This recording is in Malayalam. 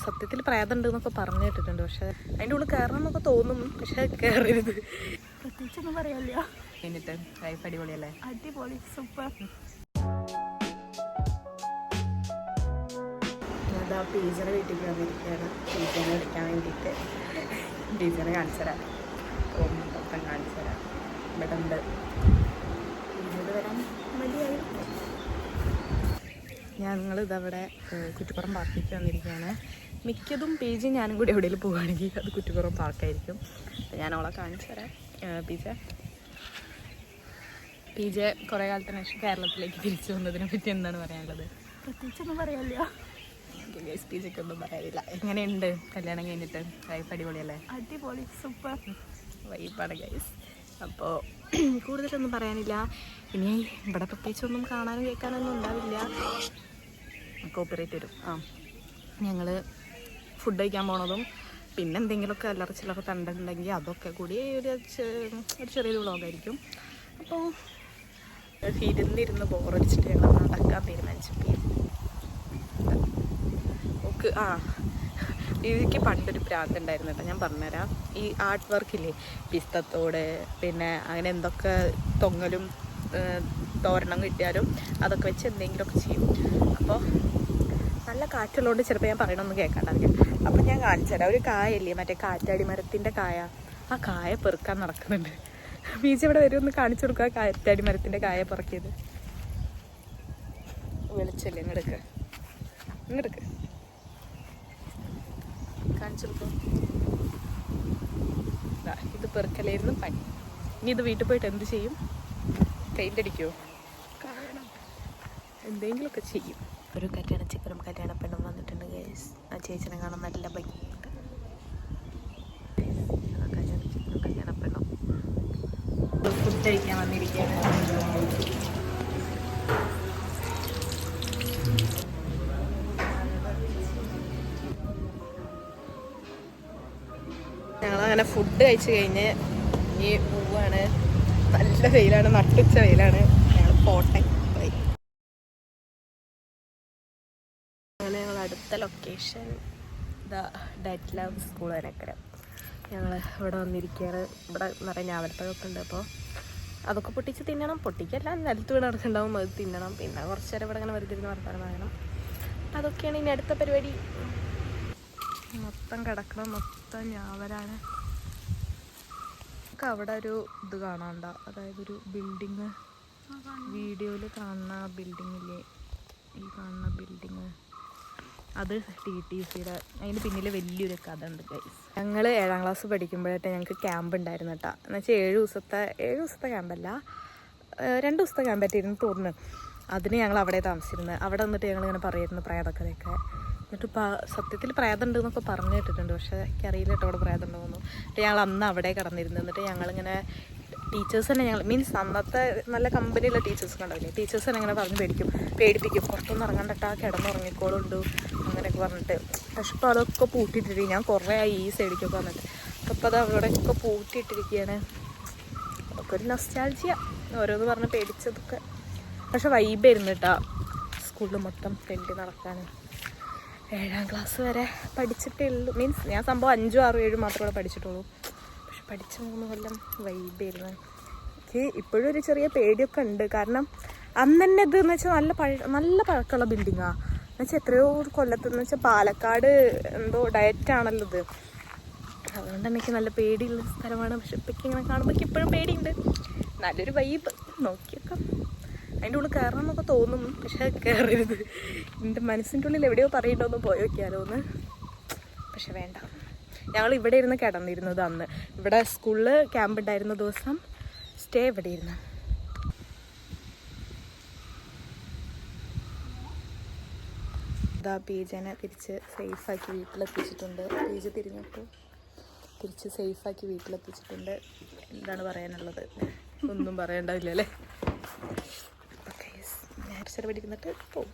സത്യത്തിൽ പ്രേതം ഉണ്ട് എന്നൊക്കെ പറഞ്ഞു കേട്ടിട്ടുണ്ട്. പക്ഷെ അതിൻ്റെ ഉള്ളിൽ കയറണം എന്നൊക്കെ തോന്നും, പക്ഷെ കയറരുത്. പ്രത്യേകിച്ചൊന്നും പറയാനില്ല. എന്നിട്ട് ലൈഫ് അടിപൊളിയല്ലേ? അടിപൊളി, സൂപ്പർ. അതാ ടീച്ചറെ വീട്ടിലേക്ക് വന്നിരിക്കുകയാണ്. ടീച്ചറിനെ വിളിക്കാൻ വേണ്ടിയിട്ട് ടീച്ചറെ കാണിച്ചു തരാം. മൊത്തം കാണിച്ചു തരാം. ഇവിടെ ഉണ്ട്. ടീച്ചർ വരാൻ മതിയായി. ഞങ്ങളിതവിടെ കുറ്റിപ്പുറം പാർക്കിലേക്ക് വന്നിരിക്കുകയാണ്. മിക്കതും പേജ് ഞാനും കൂടി എവിടെയെങ്കിലും പോവുകയാണെങ്കിൽ അത് കുറ്റിപ്പുറം പാർക്കായിരിക്കും. ഞാൻ അവളെ കാണിച്ചു തരാം. പി ജെ കുറേ കാലത്തിന് ശേഷം കേരളത്തിലേക്ക് തിരിച്ചു വന്നതിനെ പറ്റി എന്താണ് പറയാനുള്ളത്? പ്രത്യേകിച്ചൊന്നും പറയാനില്ല. ഗൈസ്, പി ജെക്ക് ഒന്നും പറയാനില്ല. എങ്ങനെയുണ്ട് കല്യാണം കഴിഞ്ഞിട്ട്? ലൈഫ് അടിപൊളിയല്ലേ? അടിപൊളി, സൂപ്പർ വൈബാണ് ഗൈസ്. അപ്പോൾ കൂടുതലൊന്നും പറയാനില്ല. ഇനി ഇവിടെ പ്രത്യേകിച്ചൊന്നും കാണാനും കേൾക്കാനൊന്നും ഉണ്ടാവില്ല. കോപ്പിറൈറ്റ് വരും. ഞങ്ങൾ ഫുഡ് കഴിക്കാൻ പോണതും പിന്നെ എന്തെങ്കിലുമൊക്കെ അല്ലറ ചില്ലറ കണ്ടിട്ടുണ്ടെങ്കിൽ അതൊക്കെ കൂടി ഒരു ചെറിയൊരു വ്ളോഗായിരിക്കും. അപ്പോൾ ഇരുന്നിരുന്ന് ബോറടിച്ചിട്ട് ഞങ്ങൾ നടക്കാൻ തീരുമാനിച്ചു. ഓക്ക് എനിക്ക് പണ്ടൊരു പ്രാന്തുണ്ടായിരുന്നു കേട്ടോ. ഞാൻ പറഞ്ഞുതരാം. ഈ ആർട്ട് വർക്കില്ലേ, പിസ്തത്തോട് പിന്നെ അങ്ങനെ എന്തൊക്കെ തൊങ്ങലും തോരണം കിട്ടിയാലും അതൊക്കെ വെച്ച് എന്തെങ്കിലുമൊക്കെ ചെയ്യും. അപ്പോൾ നല്ല കാറ്റുള്ളതുകൊണ്ട് ചിലപ്പോൾ ഞാൻ പറയണമെന്ന് കേൾക്കാണ്ടാവില്ല. അപ്പോൾ ഞാൻ കാണിച്ചു തരാം. ഒരു കായല്ലേ, മറ്റേ കാറ്റാടി മരത്തിൻ്റെ കായ, ആ കായ പെറുക്കാൻ നടക്കുന്നുണ്ട്. ബീച്ച് ഇവിടെ വരും, ഒന്ന് കാണിച്ചു കൊടുക്കുക. കാറ്റാടി മരത്തിൻ്റെ കായ പെറുക്കിയത്. വെളിച്ചല്ലേ, ഇങ്ങെടുക്ക് കാണിച്ചു കൊടുക്കും. ഇത് പെറുക്കലായിരുന്നു പണി. ഇനി ഇത് വീട്ടിൽ പോയിട്ട് എന്ത് ചെയ്യും? പെയിൻ്റ് അടിക്കുമോ? എന്തെങ്കിലുമൊക്കെ ചെയ്യും. ഒരു കല്യാണ ചിക്കനും കല്യാണ പെണ്ണും വന്നിട്ടുണ്ട് ഗൈസ്. ആ ചേച്ചിനെ കാണാൻ നല്ല ഭംഗിയുണ്ട്. കല്യാണ ചിക്കനും കല്യാണ പെണ്ണും ഫുഡ് കഴിക്കാൻ വന്നിരിക്കുകയാണ്. ഞങ്ങളങ്ങനെ ഫുഡ് കഴിച്ച് കഴിഞ്ഞ് ഈ പോവാണ്. നല്ല വെയിലാണ്, നട്ടുച്ച വെയിലാണ്. ഞങ്ങൾ പോട്ടെ പോയി. അങ്ങനെ ഞങ്ങൾ അടുത്ത ലൊക്കേഷൻ ഡെറ്റ് ലവ് സ്കൂൾ വരക്കര. ഞങ്ങൾ ഇവിടെ വന്നിരിക്കുകയാണ്. ഇവിടെ നിറയെ ഞാവൽപ്പഴമൊക്കെ ഉണ്ട്. അപ്പോൾ അതൊക്കെ പൊട്ടിച്ച് തിന്നണം. പൊട്ടിക്കല്ല, നിലത്ത് വീണ് നടക്കുന്നുണ്ടാവും, അത് തിന്നണം. പിന്നെ കുറച്ച് നേരം ഇവിടെ അങ്ങനെ വെറുതെ ഇരുന്ന് വർത്താനം പറയണം. അതൊക്കെയാണ് ഇനി അടുത്ത പരിപാടി. മൊത്തം കിടക്കണം, മൊത്തം ഞാവലാണ്. നമുക്ക് അവിടെ ഒരു ഇത് കാണാണ്ട, അതായത് ഒരു ബിൽഡിങ്, വീഡിയോയിൽ കാണുന്ന ബിൽഡിങ്ങില്ലേ, ഈ കാണുന്ന ബിൽഡിങ്, അത് TTCയുടെ. അതിന് പിന്നിൽ വലിയൊരു കഥ ഉണ്ട് ഗൈസ്. ഞങ്ങൾ 7ാം ക്ലാസ് പഠിക്കുമ്പോഴായിട്ട് ഞങ്ങൾക്ക് ക്യാമ്പ് ഉണ്ടായിരുന്നു കേട്ടോ. എന്നുവെച്ചാൽ 7 ദിവസത്തെ ക്യാമ്പല്ല, 2 ദിവസത്തെ ക്യാമ്പായിട്ടിരുന്ന് തോന്നുന്നു. അതിന് ഞങ്ങൾ അവിടെ താമസിച്ചിരുന്നത്. അവിടെ വന്നിട്ട് ഞങ്ങളിങ്ങനെ പറയുമായിരുന്നു പ്രേതക്കഥയൊക്കെ. എന്നിട്ട് സത്യത്തിൽ പ്രേതം ഉണ്ട് എന്നൊക്കെ പറഞ്ഞു കേട്ടിട്ടുണ്ട്. പക്ഷേ എനിക്കറിയില്ല കേട്ടോ അവിടെ പ്രേതം ഉണ്ടോന്നു. എന്നിട്ട് ഞങ്ങൾ അന്ന് അവിടെ കടന്നിരുന്നു. എന്നിട്ട് ഞങ്ങളിങ്ങനെ ടീച്ചേഴ്സ് തന്നെ, ഞങ്ങൾ മീൻസ് അന്നത്തെ നല്ല കമ്പനിയുള്ള ടീച്ചേഴ്സ് ഉണ്ടാവില്ലേ, ടീച്ചേഴ്സ് തന്നെ അങ്ങനെ പറഞ്ഞ് പേടിപ്പിക്കും. പുറത്തൊന്നും ഇറങ്ങണ്ടട്ടാ, കിടന്നുറങ്ങിക്കോളുണ്ടു അങ്ങനെയൊക്കെ പറഞ്ഞിട്ട്. പക്ഷെ ഇപ്പോൾ അതൊക്കെ പൂട്ടിയിട്ടിരിക്കും. ഞാൻ കുറേ ആയി ഈ സൈഡിലേക്കൊക്കെ വന്നിട്ട്. അപ്പോൾ അത് അവിടെയൊക്കെ പൂട്ടിയിട്ടിരിക്കുകയാണ്. അതൊക്കെ ഒരു നൊസ്റ്റാൾജിയ, ഓരോന്ന് പറഞ്ഞ് പേടിച്ചതൊക്കെ. പക്ഷെ വൈബായിരുന്നു കേട്ടോ സ്കൂളിൽ മൊത്തം തെണ്ടി നടക്കാൻ. 7ാം ക്ലാസ് വരെ പഠിച്ചിട്ടേ ഉള്ളൂ. മീൻസ് ഞാൻ സംഭവം 5, 6, 7 മാത്രമേ പഠിച്ചിട്ടുള്ളൂ. പക്ഷെ പഠിച്ച 3 കൊല്ലം വൈബായിരുന്നു. എനിക്ക് ഇപ്പോഴും ഒരു ചെറിയ പേടിയൊക്കെ ഉണ്ട്. കാരണം അന്ന് തന്നെ ഇതെന്ന് വെച്ചാൽ നല്ല പഴക്കമുള്ള ബിൽഡിങ്ങാണ്. എന്നുവെച്ചാൽ എത്രയോ കൊല്ലത്തെന്ന് വെച്ചാൽ പാലക്കാട് എന്തോ ഡയറ്റാണല്ലോ ഇത്. അതുകൊണ്ട് എനിക്ക് നല്ല പേടിയുള്ള സ്ഥലമാണ്. പക്ഷെ ഇപ്പം ഇങ്ങനെ കാണുമ്പോൾ ഇപ്പോഴും പേടിയുണ്ട്. നല്ലൊരു വൈബ്. നോക്കിയൊക്കെ അതിൻ്റെ ഉള്ളിൽ കയറണം എന്നൊക്കെ തോന്നും, പക്ഷെ കയറരുത്. എൻ്റെ മനസ്സിൻ്റെ ഉള്ളിൽ എവിടെയോ പറയുന്നുണ്ടോന്ന് പോയി വയ്ക്കാലോ എന്ന്. പക്ഷെ വേണ്ട. ഞങ്ങൾ ഇവിടെ ഇരുന്ന് കിടന്നിരുന്നത് അന്ന്. ഇവിടെ സ്കൂളിൽ ക്യാമ്പ് ഉണ്ടായിരുന്ന ദിവസം സ്റ്റേ ഇവിടെ ഇരുന്ന്. ഇതാ പീജനെ തിരിച്ച് സേഫാക്കി വീട്ടിലെത്തിച്ചിട്ടുണ്ട്. പീജ് തിരിഞ്ഞപ്പോൾ തിരിച്ച് സേഫാക്കി വീട്ടിലെത്തിച്ചിട്ടുണ്ട്. എന്താണ് പറയാനുള്ളത്? ഒന്നും പറയണ്ടാവില്ല അല്ലേ? ഞാൻ ചെറുപടിക്കുന്നിട്ട് പോവും.